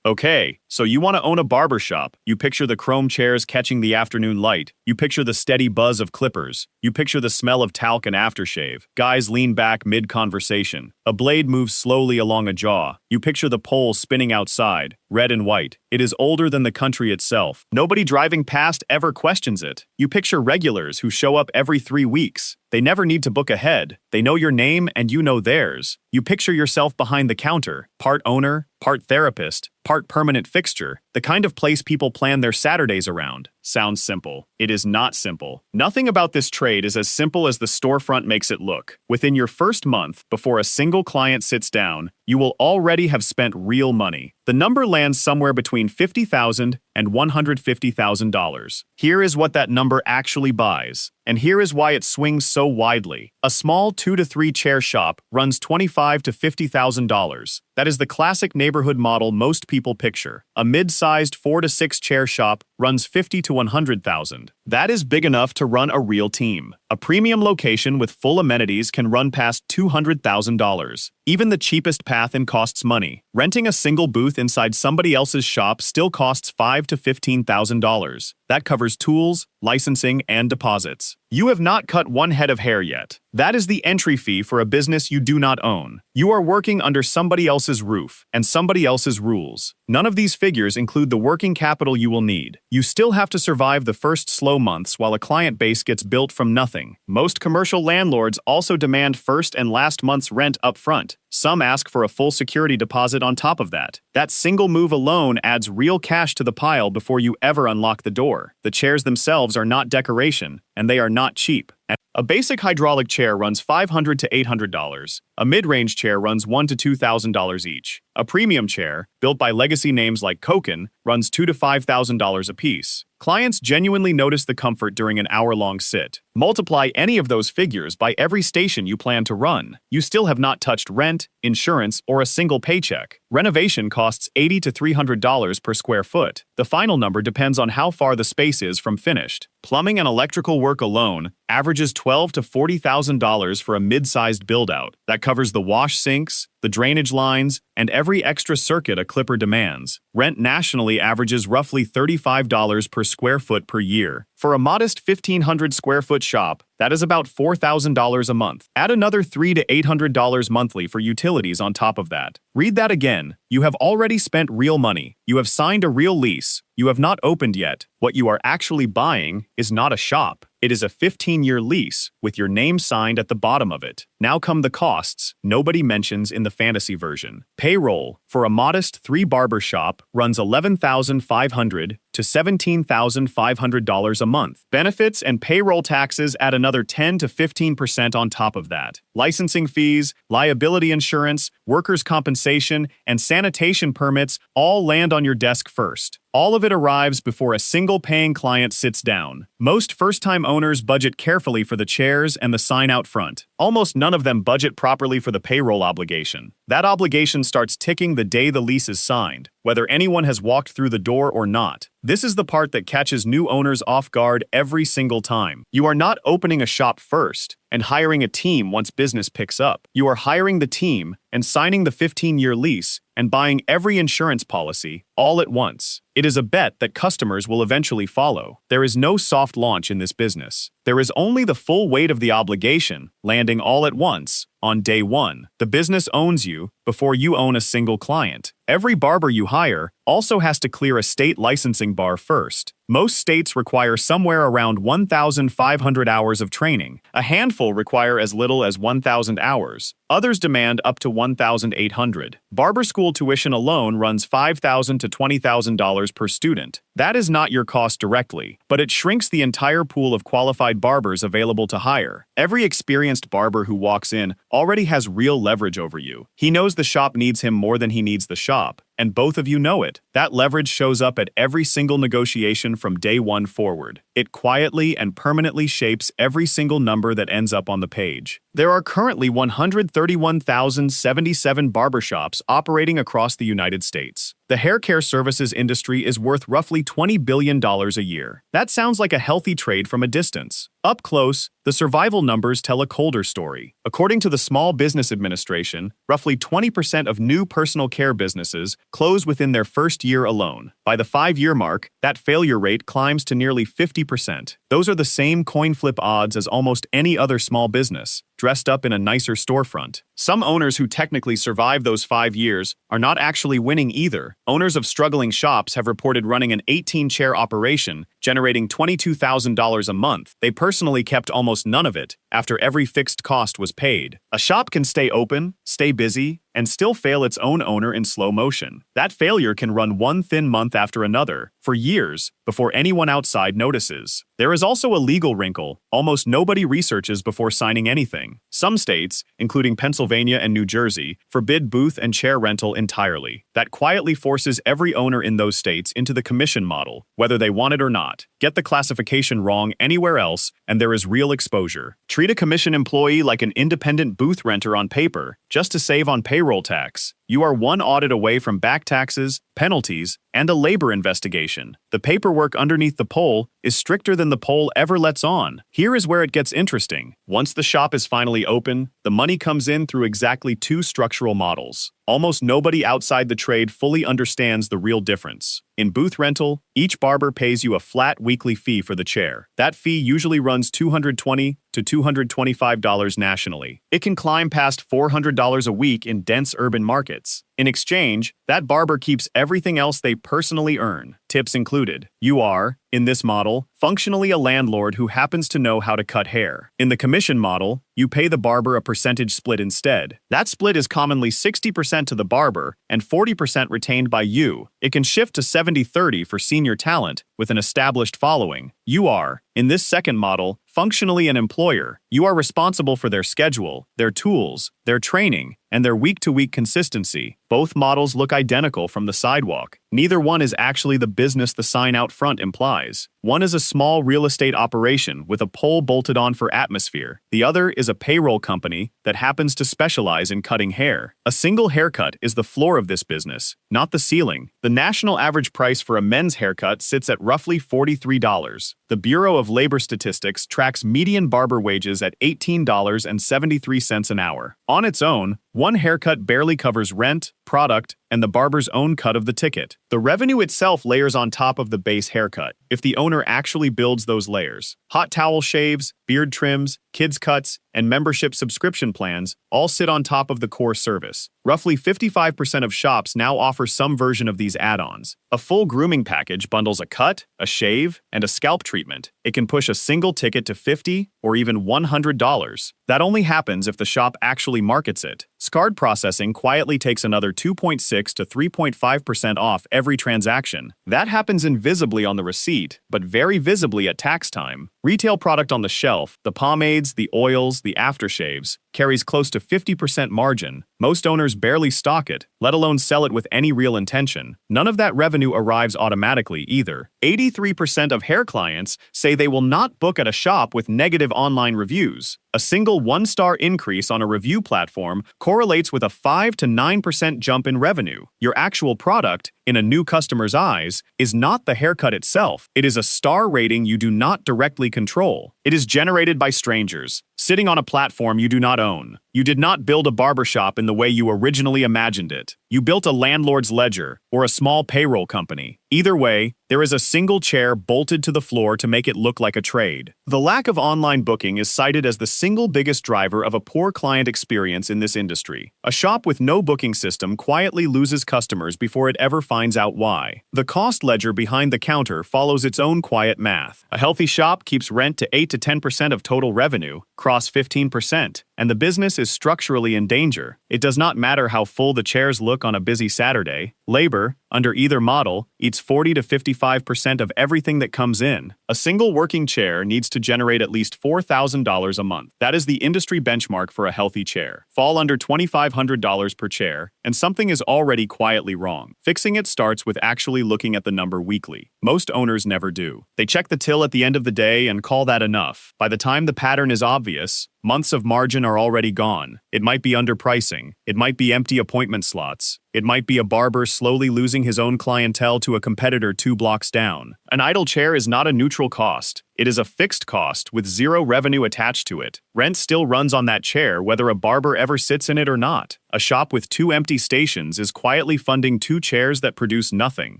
Okay, so you want to own a barbershop. You picture the chrome chairs catching the afternoon light. You picture the steady buzz of clippers. You picture the smell of talc and aftershave. Guys lean back mid-conversation. A blade moves slowly along a jaw. You picture the pole spinning outside, red and white. It is older than the country itself. Nobody driving past ever questions it. You picture regulars who show up every 3 weeks. They never need to book ahead. They know your name and you know theirs. You picture yourself behind the counter, part owner, part therapist, part permanent fixture, the kind of place people plan their Saturdays around. Sounds simple. It is not simple. Nothing about this trade is as simple as the storefront makes it look. Within your first month, before a single client sits down, you will already have spent real money. The number lands somewhere between $50,000 and $150,000. Here is what that number actually buys. And here is why it swings so widely. A small 2 to 3 chair shop runs $25,000 to $50,000. That is the classic neighborhood model most people picture. A mid-sized 4 to 6 chair shop runs $50,000 to $100,000. That is big enough to run a real team. A premium location with full amenities can run past $200,000. Even the cheapest path in costs money. Renting a single booth inside somebody else's shop still costs $5,000 to $15,000. That covers tools, licensing, and deposits. You have not cut one head of hair yet. That is the entry fee for a business you do not own. You are working under somebody else's roof and somebody else's rules. None of these figures include the working capital you will need. You still have to survive the first slow months while a client base gets built from nothing. Most commercial landlords also demand first and last month's rent up front. Some ask for a full security deposit on top of that. That single move alone adds real cash to the pile before you ever unlock the door. The chairs themselves are not decoration, and they are not cheap. A basic hydraulic chair runs $500 to $800. A mid-range chair runs $1,000 to $2,000 each. A premium chair, built by legacy names like Koken, runs $2,000 to $5,000 apiece. Clients genuinely notice the comfort during an hour-long sit. Multiply any of those figures by every station you plan to run. You still have not touched rent, insurance, or a single paycheck. Renovation costs $80 to $300 per square foot. The final number depends on how far the space is from finished. Plumbing and electrical work alone averages $12,000 to $40,000 for a mid-sized build-out. That covers the wash sinks, the drainage lines, and every extra circuit a clipper demands. Rent nationally averages roughly $35 per square foot per year. For a modest 1,500 square foot shop, that is about $4,000 a month. Add another $300 to $800 monthly for utilities on top of that. Read that again. You have already spent real money. You have signed a real lease. You have not opened yet. What you are actually buying is not a shop. It is a 15-year lease with your name signed at the bottom of it. Now come the costs nobody mentions in the fantasy version. Payroll for a modest 3 barbershop runs $11,500 to $17,500 a month. Benefits and payroll taxes add another 10 to 15% on top of that. Licensing fees, liability insurance, workers' compensation, and sanitation permits all land on your desk first. All of it arrives before a single paying client sits down. Most first-time owners budget carefully for the chairs and the sign out front. Almost none of them budget properly for the payroll obligation. That obligation starts ticking the day the lease is signed, whether anyone has walked through the door or not. This is the part that catches new owners off guard every single time. You are not opening a shop first and hiring a team once business picks up. You are hiring the team and signing the 15-year lease and buying every insurance policy all at once. It is a bet that customers will eventually follow. There is no soft launch in this business. There is only the full weight of the obligation landing all at once on day one. The business owns you before you own a single client. Every barber you hire also has to clear a state licensing bar first. Most states require somewhere around 1,500 hours of training. A handful require as little as 1,000 hours. Others demand up to 1,800. Barber school tuition alone runs $5,000 to $20,000 per student. That is not your cost directly, but it shrinks the entire pool of qualified barbers available to hire. Every experienced barber who walks in already has real leverage over you. He knows the shop needs him more than he needs the shop, and both of you know it. That leverage shows up at every single negotiation from day one forward. It quietly and permanently shapes every single number that ends up on the page. There are currently 131,077 barbershops operating across the United States. the hair care services industry is worth roughly $20 billion a year. That sounds like a healthy trade from a distance. Up close, the survival numbers tell a colder story. According to the Small Business Administration, roughly 20% of new personal care businesses close within their first year alone. By the 5-year mark, that failure rate climbs to nearly 50%. Those are the same coin flip odds as almost any other small business, dressed up in a nicer storefront. Some owners who technically survive those 5 years are not actually winning either. Owners of struggling shops have reported running an 18-chair operation, generating $22,000 a month. They personally kept almost none of it after every fixed cost was paid. A shop can stay open, stay busy, and still fail its own owner in slow motion. That failure can run one thin month after another, for years, before anyone outside notices. There is also a legal wrinkle. Almost nobody researches before signing anything. Some states, including Pennsylvania and New Jersey, forbid booth and chair rental entirely. That quietly forces every owner in those states into the commission model, whether they want it or not. Get the classification wrong anywhere else, and there is real exposure. Treat a commission employee like an independent booth renter on paper, just to save on payroll tax. You are one audit away from back taxes, penalties, and a labor investigation. The paperwork underneath the poll is stricter than the poll ever lets on. Here is where it gets interesting. Once the shop is finally open, the money comes in through exactly 2 structural models. Almost nobody outside the trade fully understands the real difference. In booth rental, each barber pays you a flat weekly fee for the chair. That fee usually runs $220 to $225 nationally. It can climb past $400 a week in dense urban markets. In exchange, that barber keeps everything else they personally earn, tips included. You are, in this model, functionally a landlord who happens to know how to cut hair. In the commission model, you pay the barber a percentage split instead. That split is commonly 60% to the barber and 40% retained by you. It can shift to 70-30 for senior talent with an established following. You are, in this second model, functionally an employer. You are responsible for their schedule, their tools, their training, and their week-to-week consistency. Both models look identical from the sidewalk. Neither one is actually the business the sign out front implies. One is a small real estate operation with a pole bolted on for atmosphere. The other is a payroll company that happens to specialize in cutting hair. A single haircut is the floor of this business, not the ceiling. The national average price for a men's haircut sits at roughly $43. The Bureau of Labor Statistics tracks median barber wages at $18.73 an hour. On its own, one haircut barely covers rent, product, and the barber's own cut of the ticket. The revenue itself layers on top of the base haircut, if the owner actually builds those layers. Hot towel shaves, beard trims, kids cuts, and membership subscription plans all sit on top of the core service. Roughly 55% of shops now offer some version of these add-ons. A full grooming package bundles a cut, a shave, and a scalp treatment. It can push a single ticket to $50 or even $100. That only happens if the shop actually markets it. Card processing quietly takes another 2.6 to 3.5% off every transaction. That happens invisibly on the receipt, but very visibly at tax time. Retail product on the shelf, the pomades, the oils, the aftershaves, carries close to 50% margin. Most owners barely stock it, let alone sell it with any real intention. None of that revenue arrives automatically either. 83% of hair clients say they will not book at a shop with negative online reviews. A single 1-star increase on a review platform correlates with a 5 to 9% jump in revenue. Your actual product, in a new customer's eyes, is not the haircut itself. It is a star rating you do not directly control. It is generated by strangers, sitting on a platform you do not own. You did not build a barbershop in the way you originally imagined it. You built a landlord's ledger or a small payroll company. Either way, there is a single chair bolted to the floor to make it look like a trade. The lack of online booking is cited as the single biggest driver of a poor client experience in this industry. A shop with no booking system quietly loses customers before it ever finds out why. The cost ledger behind the counter follows its own quiet math. A healthy shop keeps rent to 8 to 10% of total revenue, cross 15%, and the business is structurally in danger. It does not matter how full the chairs look on a busy Saturday. Labor, under either model, eats 40 to 55% of everything that comes in. A single working chair needs to generate at least $4,000 a month. That is the industry benchmark for a healthy chair. Fall under $2,500 per chair, and something is already quietly wrong. Fixing it starts with actually looking at the number weekly. Most owners never do. They check the till at the end of the day and call that enough. By the time the pattern is obvious, months of margin are already gone. It might be underpricing. It might be empty appointment slots. It might be a barber slowly losing his own clientele to a competitor 2 blocks down. An idle chair is not a neutral cost. It is a fixed cost with zero revenue attached to it. Rent still runs on that chair whether a barber ever sits in it or not. A shop with 2 empty stations is quietly funding 2 chairs that produce nothing.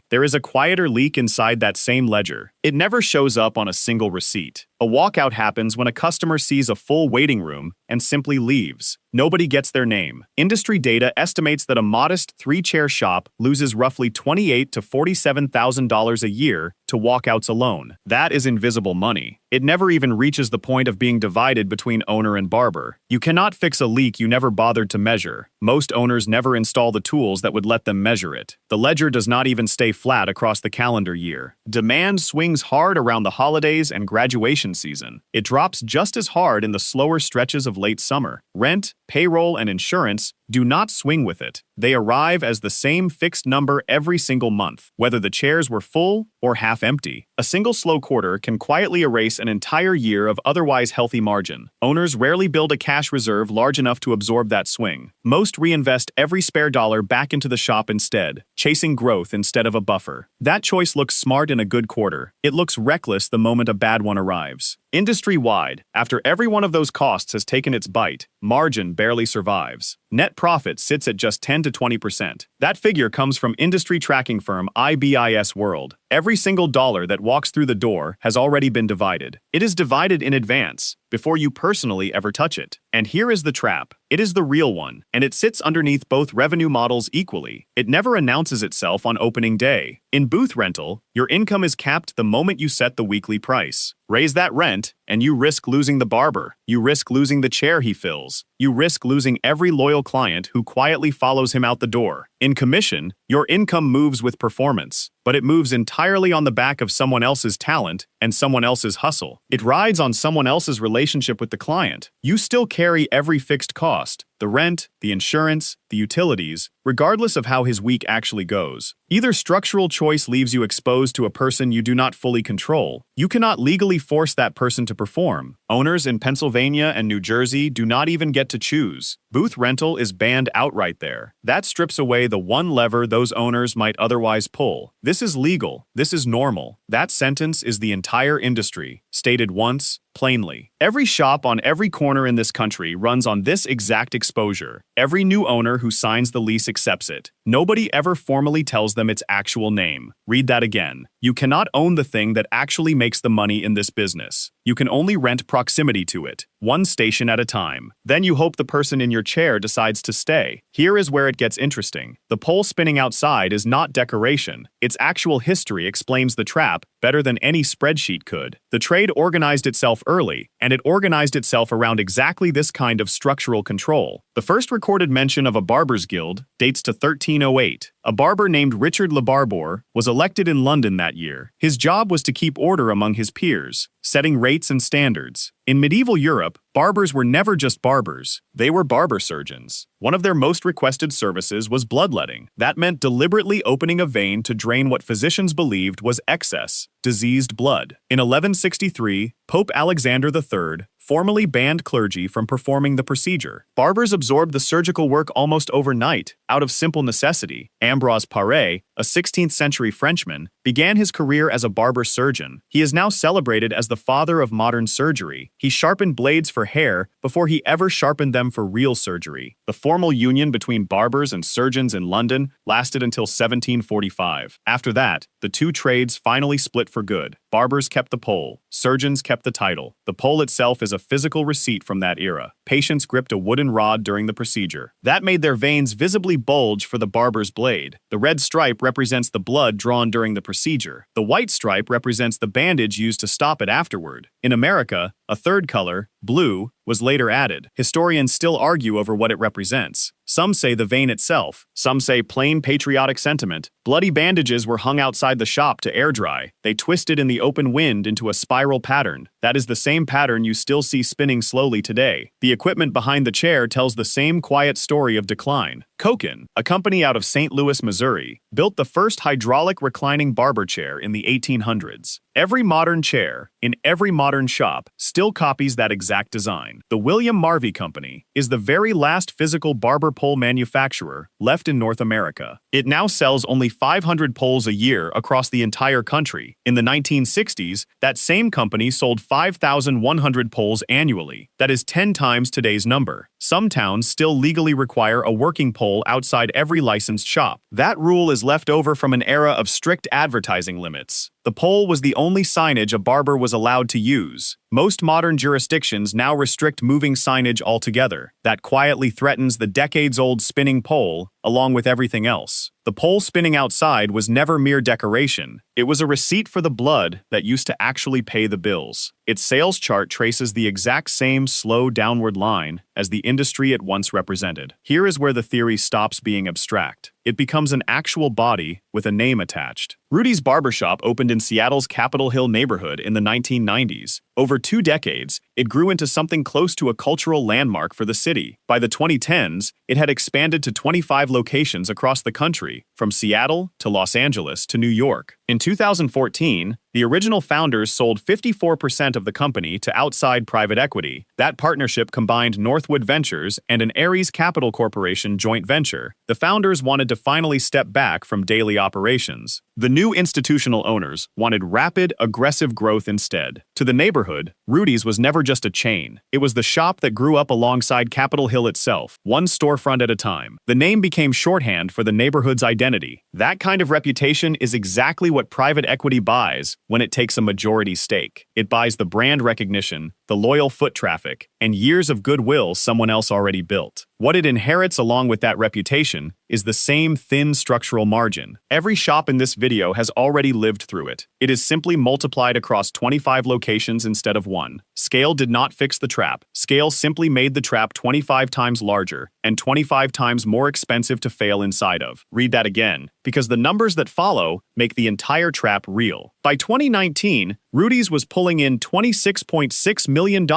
There is a quieter leak inside that same ledger. It never shows up on a single receipt. A walkout happens when a customer sees a full waiting room and simply leaves. Nobody gets their name. Industry data estimates that a modest 3-chair shop loses roughly $28,000 to $47,000 a year to walkouts alone. That is invisible money. It never even reaches the point of being divided between owner and barber. You cannot fix a leak you never bothered to measure. Most owners never install the tools that would let them measure it. The ledger does not even stay flat across the calendar year. Demand swings hard around the holidays and graduation season. It drops just as hard in the slower stretches of late summer. Rent, payroll, and insurance do not swing with it. They arrive as the same fixed number every single month, whether the chairs were full or half empty. A single slow quarter can quietly erase an entire year of otherwise healthy margin. Owners rarely build a cash reserve large enough to absorb that swing. Most reinvest every spare dollar back into the shop instead, chasing growth instead of a buffer. That choice looks smart in a good quarter. It looks reckless the moment a bad one arrives. Industry-wide, after every one of those costs has taken its bite, margin barely survives. Net profit sits at just 10 to 20%. That figure comes from industry tracking firm IBIS World. Every single dollar that walks through the door has already been divided. It is divided in advance, before you personally ever touch it. And here is the trap. It is the real one, and it sits underneath both revenue models equally. It never announces itself on opening day. In booth rental, your income is capped the moment you set the weekly price. Raise that rent, and you risk losing the barber. You risk losing the chair he fills. You risk losing every loyal client who quietly follows him out the door. In commission, your income moves with performance, but it moves entirely on the back of someone else's talent and someone else's hustle. It rides on someone else's relationship with the client. You still carry every fixed cost, the rent, the insurance, the utilities, regardless of how his week actually goes. Either structural choice leaves you exposed to a person you do not fully control. You cannot legally force that person to perform. Owners in Pennsylvania and New Jersey do not even get to choose. Booth rental is banned outright there. That strips away the one lever those owners might otherwise pull. This is legal. This is normal. That sentence is the entire industry, stated once, plainly. Every shop on every corner in this country runs on this exact exposure. Every new owner who signs the lease accepts it. Nobody ever formally tells them its actual name. Read that again. You cannot own the thing that actually makes the money in this business. You can only rent proximity to it, one station at a time. Then you hope the person in your chair decides to stay. Here is where it gets interesting. The pole spinning outside is not decoration. Its actual history explains the trap better than any spreadsheet could. The trade organized itself early, and it organized itself around exactly this kind of structural control. The first recorded mention of a barber's guild dates to 1308. A barber named Richard Le Barbour was elected in London that year. His job was to keep order among his peers, setting rates and standards. In medieval Europe, barbers were never just barbers. They were barber surgeons. One of their most requested services was bloodletting. That meant deliberately opening a vein to drain what physicians believed was excess, diseased blood. In 1163, Pope Alexander III formally banned clergy from performing the procedure. Barbers absorbed the surgical work almost overnight, out of simple necessity. Ambroise Paré, a 16th century Frenchman, began his career as a barber surgeon. He is now celebrated as the father of modern surgery. He sharpened blades for hair before he ever sharpened them for real surgery. The formal union between barbers and surgeons in London lasted until 1745. After that, the two trades finally split for good. Barbers kept the pole. Surgeons kept the title. The pole itself is a physical receipt from that era. Patients gripped a wooden rod during the procedure. That made their veins visibly bulge for the barber's blade. The red stripe represents the blood drawn during the procedure. The white stripe represents the bandage used to stop it afterward. In America, a third color, blue, was later added. Historians still argue over what it represents. Some say the vein itself. Some say plain patriotic sentiment. Bloody bandages were hung outside the shop to air dry. They twisted in the open wind into a spiral pattern. That is the same pattern you still see spinning slowly today. The equipment behind the chair tells the same quiet story of decline. Koken, a company out of St. Louis, Missouri, built the first hydraulic reclining barber chair in the 1800s. Every modern chair, in every modern shop, still copies that exact design. The William Marvey Company is the very last physical barber pole manufacturer left in North America. It now sells only 500 poles a year across the entire country. In the 1960s, that same company sold 5,100 poles annually. That is 10 times today's number. Some towns still legally require a working pole outside every licensed shop. That rule is left over from an era of strict advertising limits. The pole was the only signage a barber was allowed to use. Most modern jurisdictions now restrict moving signage altogether. That quietly threatens the decades-old spinning pole, along with everything else. The pole spinning outside was never mere decoration. It was a receipt for the blood that used to actually pay the bills. Its sales chart traces the exact same slow downward line as the industry it once represented. Here is where the theory stops being abstract. It becomes an actual body with a name attached. Rudy's Barbershop opened in Seattle's Capitol Hill neighborhood in the 1990s. Over 2 decades, it grew into something close to a cultural landmark for the city. By the 2010s, it had expanded to 25 locations across the country, from Seattle to Los Angeles to New York. In 2014, the original founders sold 54% of the company to outside private equity. That partnership combined Northwood Ventures and an Ares Capital Corporation joint venture. The founders wanted to finally step back from daily operations. The new institutional owners wanted rapid, aggressive growth instead. To the neighborhood, Rudy's was never just a chain. It was the shop that grew up alongside Capitol Hill itself, one storefront at a time. The name became shorthand for the neighborhood's identity. That kind of reputation is exactly what private equity buys when it takes a majority stake. It buys the brand recognition, the loyal foot traffic, and years of goodwill someone else already built. What it inherits along with that reputation is the same thin structural margin. Every shop in this video has already lived through it. It is simply multiplied across 25 locations instead of one. Scale did not fix the trap. Scale simply made the trap 25 times larger and 25 times more expensive to fail inside of. Read that again, because the numbers that follow make the entire trap real. By 2019, Rudy's was pulling in $26.6 million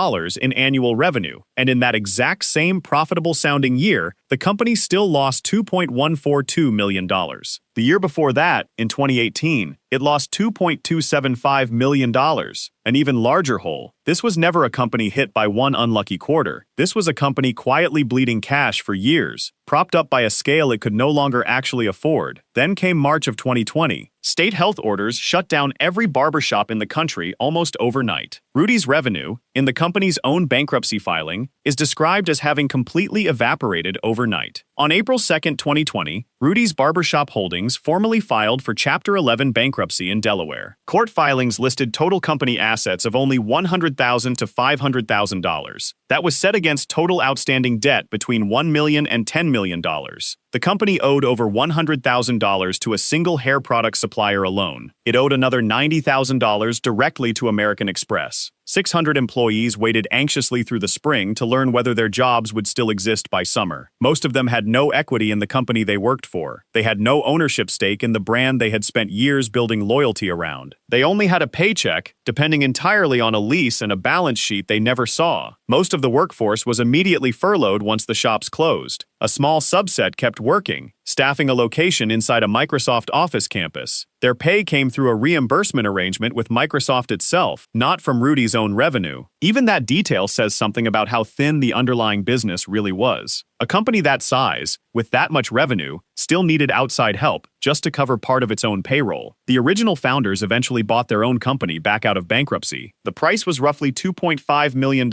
in annual revenue, and in that exact same profitable-sounding year, the company still lost $2.142 million. The year before that, in 2018, it lost $2.275 million, an even larger hole. This was never a company hit by one unlucky quarter. This was a company quietly bleeding cash for years, propped up by a scale it could no longer actually afford. Then came March of 2020. State health orders shut down every barbershop in the country almost overnight. Rudy's revenue, in the company's own bankruptcy filing, is described as having completely evaporated overnight. On April 2, 2020, Rudy's Barbershop Holdings formally filed for Chapter 11 bankruptcy in Delaware. Court filings listed total company assets of only $100,000 to $500,000. That was set against total outstanding debt between $1 million and $10 million. The company owed over $100,000 to a single hair product supplier alone. It owed another $90,000 directly to American Express. 600 employees waited anxiously through the spring to learn whether their jobs would still exist by summer. Most of them had no equity in the company they worked for. They had no ownership stake in the brand they had spent years building loyalty around. They only had a paycheck, depending entirely on a lease and a balance sheet they never saw. Most of the workforce was immediately furloughed once the shops closed. A small subset kept working, staffing a location inside a Microsoft Office campus. Their pay came through a reimbursement arrangement with Microsoft itself, not from Rudy's own revenue. Even that detail says something about how thin the underlying business really was. A company that size, with that much revenue, still needed outside help just to cover part of its own payroll. The original founders eventually bought their own company back out of bankruptcy. The price was roughly $2.5 million.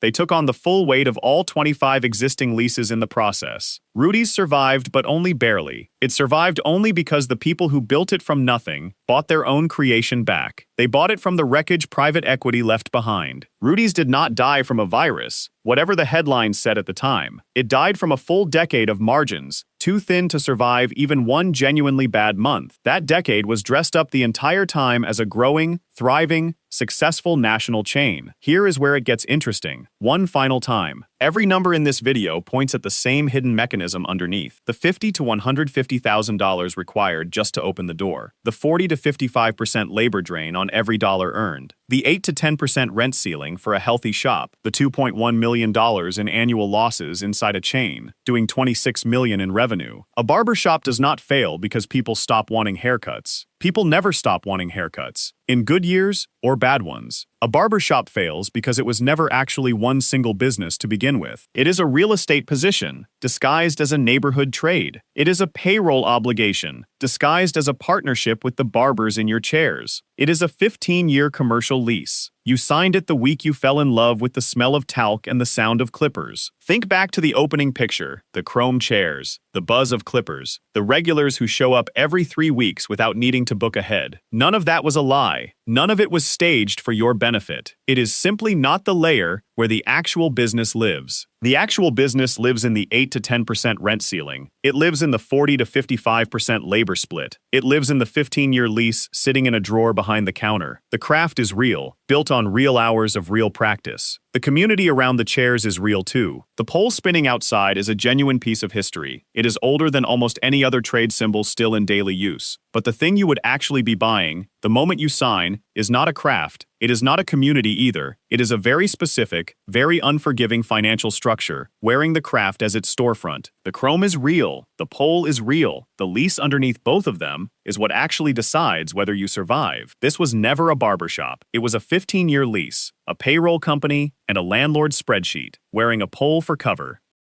They took on the full weight of all 25 existing leases in the process. Rudy's survived, but only barely. It survived only because the people who built it from nothing bought their own creation back. They bought it from the wreckage private equity left behind. Rudy's did not die from a virus, whatever the headlines said at the time. It died from a full decade of margins, too thin to survive even one genuinely bad month. That decade was dressed up the entire time as a growing, thriving, successful national chain. Here is where it gets interesting. One final time. Every number in this video points at the same hidden mechanism underneath. The $50,000 to $150,000 required just to open the door. The 40 to 55% labor drain on every dollar earned. The 8 to 10% rent ceiling for a healthy shop. The $2.1 million in annual losses inside a chain, doing $26 million in revenue. A barbershop does not fail because people stop wanting haircuts. People never stop wanting haircuts, in good years or bad ones. A barbershop fails because it was never actually one single business to begin with. It is a real estate position, disguised as a neighborhood trade. It is a payroll obligation, disguised as a partnership with the barbers in your chairs. It is a 15-year commercial lease. You signed it the week you fell in love with the smell of talc and the sound of clippers. Think back to the opening picture, the chrome chairs, the buzz of clippers, the regulars who show up every 3 weeks without needing to book ahead. None of that was a lie. None of it was staged for your benefit. It is simply not the layer where the actual business lives. The actual business lives in the 8 to 10% rent ceiling. It lives in the 40 to 55% labor split. It lives in the 15-year lease sitting in a drawer behind the counter. The craft is real, built on real hours of real practice. The community around the chairs is real too. The pole spinning outside is a genuine piece of history. It is older than almost any other trade symbol still in daily use. But the thing you would actually be buying, the moment you sign, is not a craft. It is not a community either. It is a very specific, very unforgiving financial structure, wearing the craft as its storefront. The chrome is real. The pole is real. The lease underneath both of them is what actually decides whether you survive. This was never a barbershop. It was a 15-year lease, a payroll company, and a landlord spreadsheet, wearing a pole for cover.